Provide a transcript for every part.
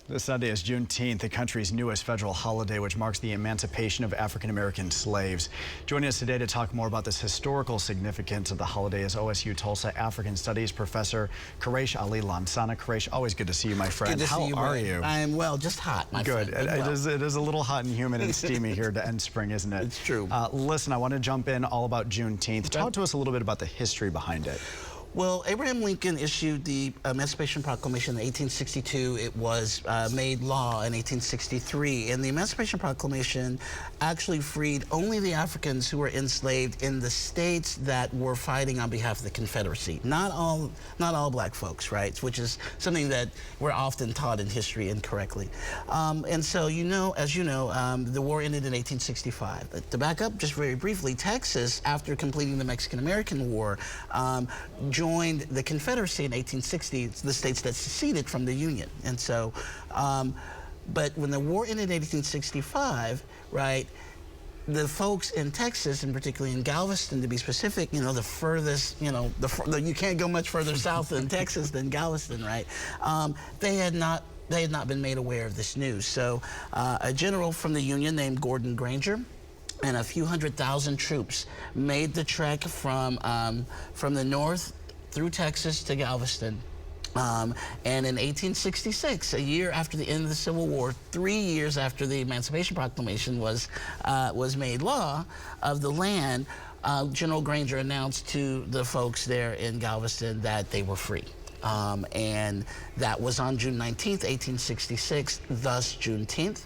This Sunday is Juneteenth, the country's newest federal holiday, which marks the emancipation of African-American slaves. Joining us today to talk more about this historical significance of the holiday is O-S-U Tulsa African Studies professor Quraysh Ali Lansana. Quraysh, always good to see you, my friend. Good to see you, How are you? I am well, just hot, my friend. Good. It is a little hot and humid and steamy here to end spring, isn't it? It's true. Listen, I want to jump in all about Juneteenth. Okay. Talk to us a little bit about the history behind it. Well, Abraham Lincoln issued the Emancipation Proclamation in 1862. It was made law in 1863. And the Emancipation Proclamation actually freed only the Africans who were enslaved in the states that were fighting on behalf of the Confederacy. Not all black folks, right? Which is something that we're often taught in history incorrectly. And so, as you know, the war ended in 1865. But to back up just very briefly, Texas, after completing the Mexican-American War, joined the Confederacy in 1860, the states that seceded from the Union. And so, but when the war ended in 1865, right, the folks in Texas, and particularly in Galveston, to be specific, the furthest, you can't go much further south in Texas than Galveston, right? They had not been made aware of this news. So a general from the Union named Gordon Granger and a few 100,000 troops made the trek from the north through Texas to Galveston. And in 1866, a year after the end of the Civil War, 3 years after the Emancipation Proclamation was made law of the land, General Granger announced to the folks there in Galveston that they were free. And that was on June 19th, 1866, thus Juneteenth,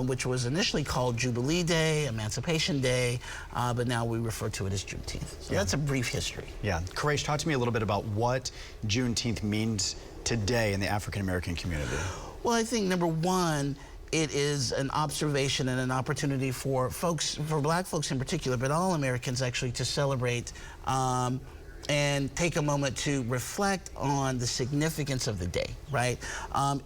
which was initially called Jubilee Day, Emancipation Day, but now we refer to it as Juneteenth. So that's a brief history. Yeah. Quraysh, talk to me a little bit about what Juneteenth means today in the African-American community. Well, I think, number one, it is an observation and an opportunity for black folks in particular, but all Americans actually, to celebrate and take a moment to reflect on the significance of the day, right?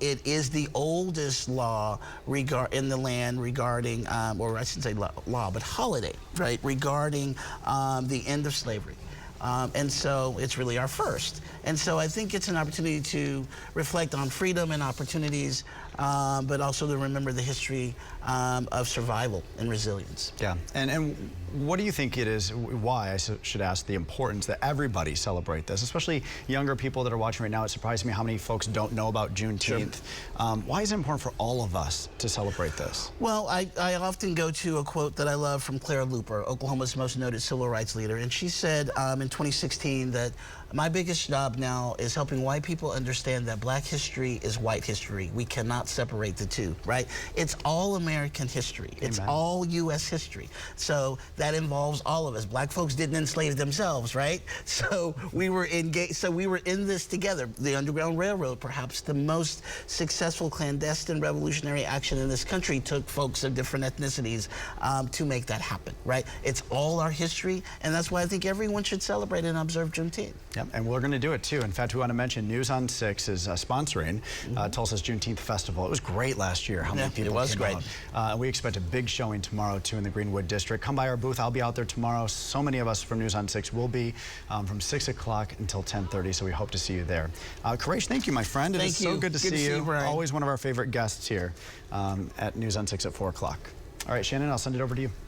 It is the oldest law in the land regarding, or I shouldn't say law, but holiday, right, regarding the end of slavery. And so it's really our first. And so I think it's an opportunity to reflect on freedom and opportunities, but also to remember the history of survival and resilience. Yeah, and what do you think it is, why, I should ask, the importance that everybody celebrate this, especially younger people that are watching right now? It surprised me how many folks don't know about Juneteenth. Sure. Why is it important for all of us to celebrate this? Well, I often go to a quote that I love from Clara Luper, Oklahoma's most noted civil rights leader, and she said in 2016 that my biggest job now is helping white people understand that black history is white history. We cannot separate the two, right? It's all American history. It's Amen. all U.S. history. So that involves all of us. Black folks didn't enslave themselves, right? So we were engaged. So we were in this together. The Underground Railroad, perhaps the most successful clandestine revolutionary action in this country, took folks of different ethnicities to make that happen, right? It's all our history, and that's why I think everyone should celebrate and observe Juneteenth. Yep, and we're going to do it too. In fact, we want to mention News on 6 is sponsoring Tulsa's Juneteenth Festival. It was great last year. How many people came out. We expect a big showing tomorrow too in the Greenwood District. Come by our booth. I'll be out there tomorrow. So many of us from News on 6 will be from 6 o'clock until 10:30. So we hope to see you there. Quraysh, thank you, my friend. It is so good to see you. Always one of our favorite guests here at News on 6 at 4 o'clock. All right, Shannon, I'll send it over to you.